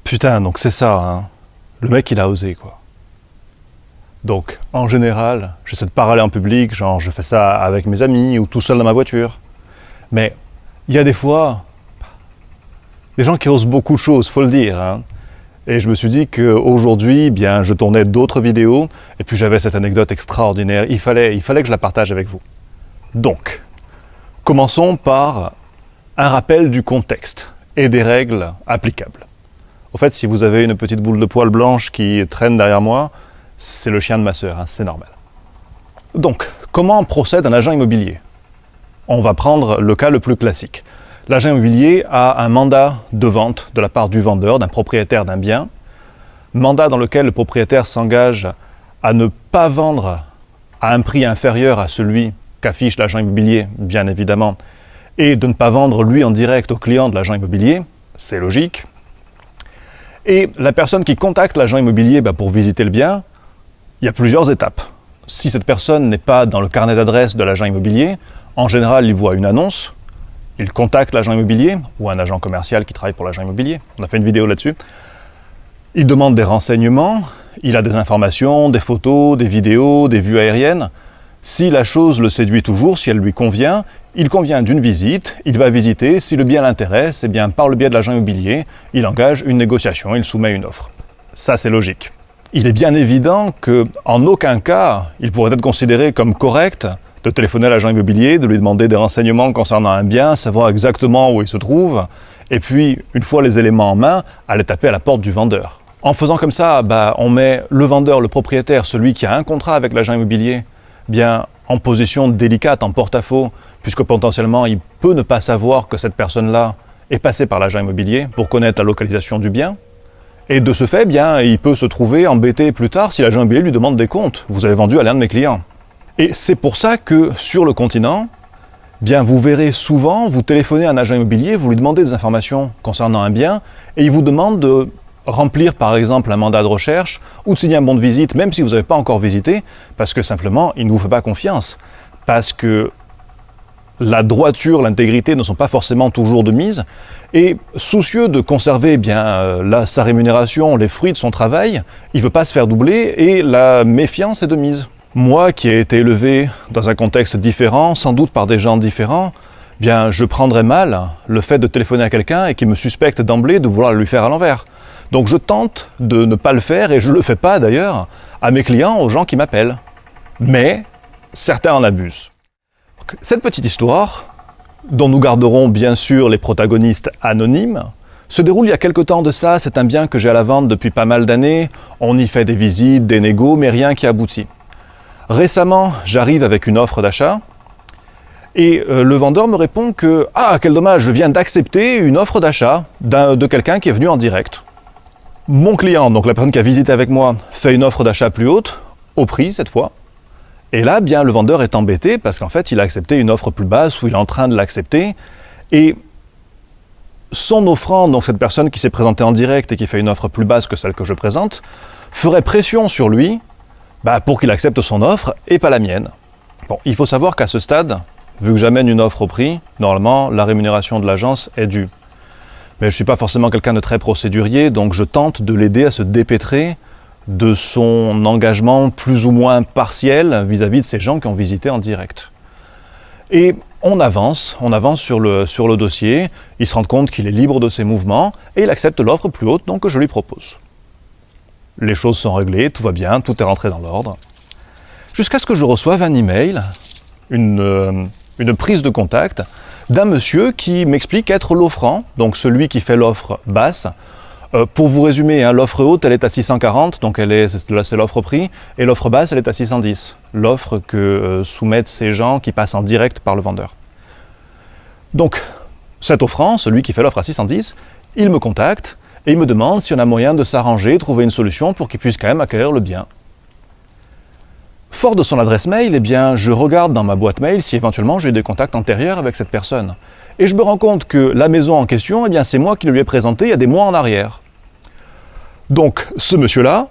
Putain, donc c'est ça, hein. Le mec, il a osé, quoi. Donc, en général, j'essaie de parler en public, genre je fais ça avec mes amis ou tout seul dans ma voiture. Mais il y a des fois, des gens qui osent beaucoup de choses, faut le dire, hein. Et je me suis dit qu'aujourd'hui, bien, je tournais d'autres vidéos, et puis j'avais cette anecdote extraordinaire. Il fallait que je la partage avec vous. Donc, commençons par un rappel du contexte et des règles applicables. Au fait, si vous avez une petite boule de poils blanche qui traîne derrière moi, c'est le chien de ma sœur, hein, c'est normal. Donc, comment procède un agent immobilier? On va prendre le cas le plus classique. L'agent immobilier a un mandat de vente de la part du vendeur, d'un propriétaire d'un bien, mandat dans lequel le propriétaire s'engage à ne pas vendre à un prix inférieur à celui qu'affiche l'agent immobilier, bien évidemment, et de ne pas vendre lui en direct au client de l'agent immobilier, c'est logique. Et la personne qui contacte l'agent immobilier pour visiter le bien, il y a plusieurs étapes. Si cette personne n'est pas dans le carnet d'adresse de l'agent immobilier, en général, il voit une annonce, il contacte l'agent immobilier ou un agent commercial qui travaille pour l'agent immobilier. On a fait une vidéo là-dessus. Il demande des renseignements, il a des informations, des photos, des vidéos, des vues aériennes. Si la chose le séduit toujours, si elle lui convient, il convient d'une visite, il va visiter, si le bien l'intéresse, eh bien par le biais de l'agent immobilier, il engage une négociation, il soumet une offre. Ça, c'est logique. Il est bien évident qu'en aucun cas, il pourrait être considéré comme correct de téléphoner à l'agent immobilier, de lui demander des renseignements concernant un bien, savoir exactement où il se trouve, et puis, une fois les éléments en main, aller taper à la porte du vendeur. En faisant comme ça, on met le vendeur, le propriétaire, celui qui a un contrat avec l'agent immobilier, bien en position délicate, en porte-à-faux, puisque potentiellement il peut ne pas savoir que cette personne-là est passée par l'agent immobilier pour connaître la localisation du bien. Et de ce fait, bien, il peut se trouver embêté plus tard si l'agent immobilier lui demande des comptes. Vous avez vendu à l'un de mes clients. Et c'est pour ça que sur le continent, bien, vous verrez souvent, vous téléphonez à un agent immobilier, vous lui demandez des informations concernant un bien, et il vous demande de remplir par exemple un mandat de recherche ou de signer un bon de visite, même si vous n'avez pas encore visité, parce que simplement, il ne vous fait pas confiance. Parce que la droiture, l'intégrité ne sont pas forcément toujours de mise, et soucieux de conserver sa rémunération, les fruits de son travail, il ne veut pas se faire doubler, et la méfiance est de mise. Moi, qui ai été élevé dans un contexte différent, sans doute par des gens différents, bien, je prendrais mal le fait de téléphoner à quelqu'un et qui me suspecte d'emblée de vouloir lui faire à l'envers. Donc je tente de ne pas le faire, et je ne le fais pas d'ailleurs, à mes clients, aux gens qui m'appellent. Mais certains en abusent. Cette petite histoire, dont nous garderons bien sûr les protagonistes anonymes, se déroule il y a quelque temps de ça. C'est un bien que j'ai à la vente depuis pas mal d'années. On y fait des visites, des négos, mais rien qui aboutit. Récemment, j'arrive avec une offre d'achat, et le vendeur me répond que « Ah, quel dommage, je viens d'accepter une offre d'achat de quelqu'un qui est venu en direct. » Mon client, donc la personne qui a visité avec moi, fait une offre d'achat plus haute, au prix cette fois. Et là, bien, le vendeur est embêté parce qu'en fait, il a accepté une offre plus basse ou il est en train de l'accepter. Et son offrant, donc cette personne qui s'est présentée en direct et qui fait une offre plus basse que celle que je présente, ferait pression sur lui pour qu'il accepte son offre et pas la mienne. Bon, il faut savoir qu'à ce stade, vu que j'amène une offre au prix, normalement, la rémunération de l'agence est due. Mais je ne suis pas forcément quelqu'un de très procédurier, donc je tente de l'aider à se dépêtrer de son engagement plus ou moins partiel vis-à-vis de ces gens qui ont visité en direct. Et on avance sur le dossier, il se rend compte qu'il est libre de ses mouvements, et il accepte l'offre plus haute donc, que je lui propose. Les choses sont réglées, tout va bien, tout est rentré dans l'ordre. Jusqu'à ce que je reçoive un email, une prise de contact, d'un monsieur qui m'explique être l'offrant, donc celui qui fait l'offre basse. Pour vous résumer, l'offre haute, elle est à 640, donc c'est l'offre prix, et l'offre basse, elle est à 610. L'offre que soumettent ces gens qui passent en direct par le vendeur. Donc, cet offrant, celui qui fait l'offre à 610, il me contacte et il me demande si on a moyen de s'arranger, trouver une solution pour qu'il puisse quand même acquérir le bien. Fort de son adresse mail, je regarde dans ma boîte mail si éventuellement j'ai eu des contacts antérieurs avec cette personne. Et je me rends compte que la maison en question, c'est moi qui le lui ai présenté il y a des mois en arrière. Donc, ce monsieur-là,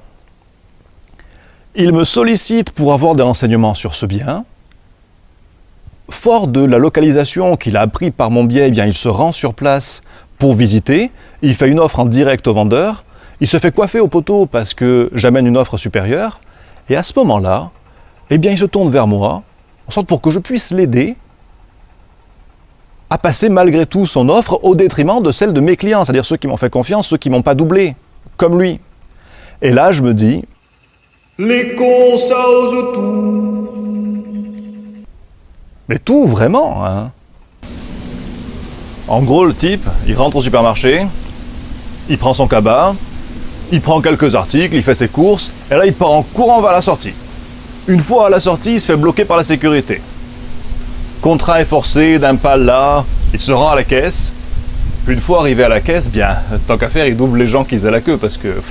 il me sollicite pour avoir des renseignements sur ce bien. Fort de la localisation qu'il a appris par mon biais, il se rend sur place pour visiter. Il fait une offre en direct au vendeur. Il se fait coiffer au poteau parce que j'amène une offre supérieure, et à ce moment-là, eh bien, il se tourne vers moi, en sorte pour que je puisse l'aider à passer malgré tout son offre au détriment de celle de mes clients, c'est-à-dire ceux qui m'ont fait confiance, ceux qui m'ont pas doublé, comme lui. Et là, je me dis, les cons, ça ose tout. Mais tout, vraiment, hein. En gros, le type, il rentre au supermarché, il prend son cabas, il prend quelques articles, il fait ses courses, et là, il part en courant vers la sortie. Une fois à la sortie, il se fait bloquer par la sécurité. Contraint et forcé d'un pas là, il se rend à la caisse. Puis une fois arrivé à la caisse, bien, tant qu'à faire, il double les gens qui faisaient la queue, parce que,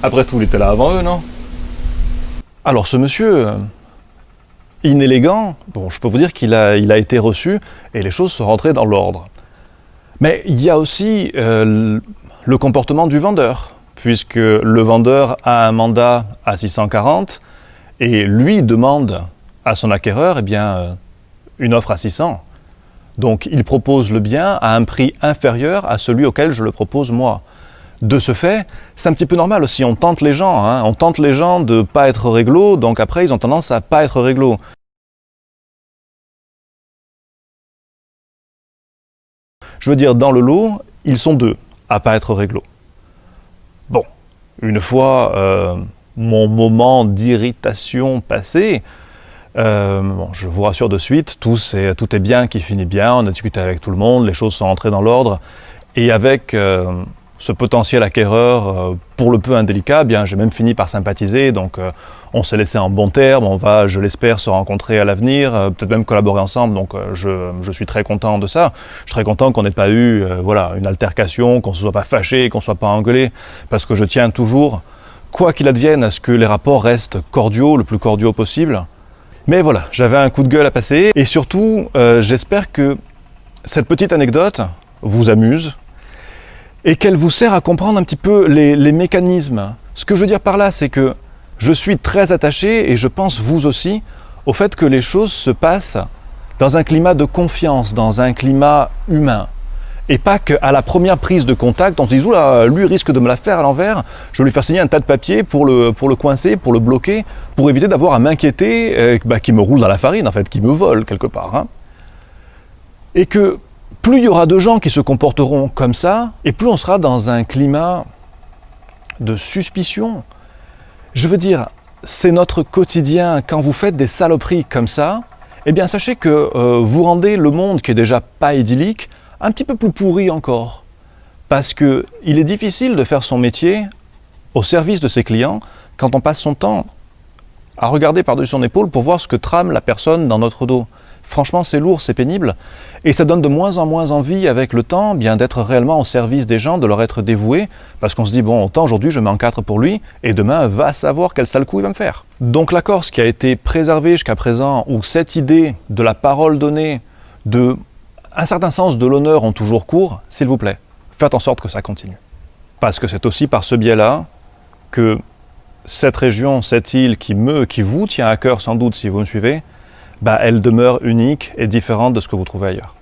après tout, il était là avant eux, non? Alors ce monsieur, inélégant, bon, je peux vous dire qu'il a été reçu, et les choses sont rentrées dans l'ordre. Mais il y a aussi le comportement du vendeur, puisque le vendeur a un mandat à 640, et lui demande à son acquéreur, eh bien, une offre à 600. Donc il propose le bien à un prix inférieur à celui auquel je le propose moi. De ce fait, c'est un petit peu normal aussi, on tente les gens, hein, on tente les gens de ne pas être réglo, donc après ils ont tendance à ne pas être réglo. Je veux dire, dans le lot, ils sont deux à ne pas être réglo. Bon, une fois mon moment d'irritation passé, bon, je vous rassure de suite, tout est bien qui finit bien, on a discuté avec tout le monde, les choses sont entrées dans l'ordre, et avec ce potentiel acquéreur, pour le peu indélicat, eh bien j'ai même fini par sympathiser, donc on s'est laissé en bons termes, on va, je l'espère, se rencontrer à l'avenir, peut-être même collaborer ensemble, donc je suis très content de ça. Je suis très content qu'on n'ait pas eu voilà, une altercation, qu'on ne se soit pas fâché, qu'on ne soit pas engueulé, parce que je tiens toujours, quoi qu'il advienne, à ce que les rapports restent cordiaux, le plus cordiaux possible. Mais voilà, j'avais un coup de gueule à passer, et surtout, j'espère que cette petite anecdote vous amuse, et qu'elle vous sert à comprendre un petit peu les mécanismes. Ce que je veux dire par là, c'est que je suis très attaché, et je pense vous aussi, au fait que les choses se passent dans un climat de confiance, dans un climat humain. Et pas qu'à la première prise de contact, on se dise « Oula, lui risque de me la faire à l'envers, je vais lui faire signer un tas de papiers pour le coincer, pour le bloquer, pour éviter d'avoir à m'inquiéter qu'il me roule dans la farine, en fait, qu'il me vole quelque part. Hein. » Et que plus il y aura de gens qui se comporteront comme ça, et plus on sera dans un climat de suspicion. Je veux dire, c'est notre quotidien. Quand vous faites des saloperies comme ça, eh bien sachez que vous rendez le monde, qui est déjà pas idyllique, un petit peu plus pourri encore. Parce qu'il est difficile de faire son métier au service de ses clients quand on passe son temps à regarder par-dessus son épaule pour voir ce que trame la personne dans notre dos. Franchement, c'est lourd, c'est pénible, et ça donne de moins en moins envie avec le temps bien d'être réellement au service des gens, de leur être dévoué, parce qu'on se dit, bon, autant aujourd'hui je mets en 4 pour lui, et demain va savoir quel sale coup il va me faire. Donc la Corse qui a été préservée jusqu'à présent, où cette idée de la parole donnée, de un certain sens de l'honneur ont toujours cours, s'il vous plaît, faites en sorte que ça continue. Parce que c'est aussi par ce biais-là que cette région, cette île qui vous tient à cœur sans doute si vous me suivez, bah, elle demeure unique et différente de ce que vous trouvez ailleurs.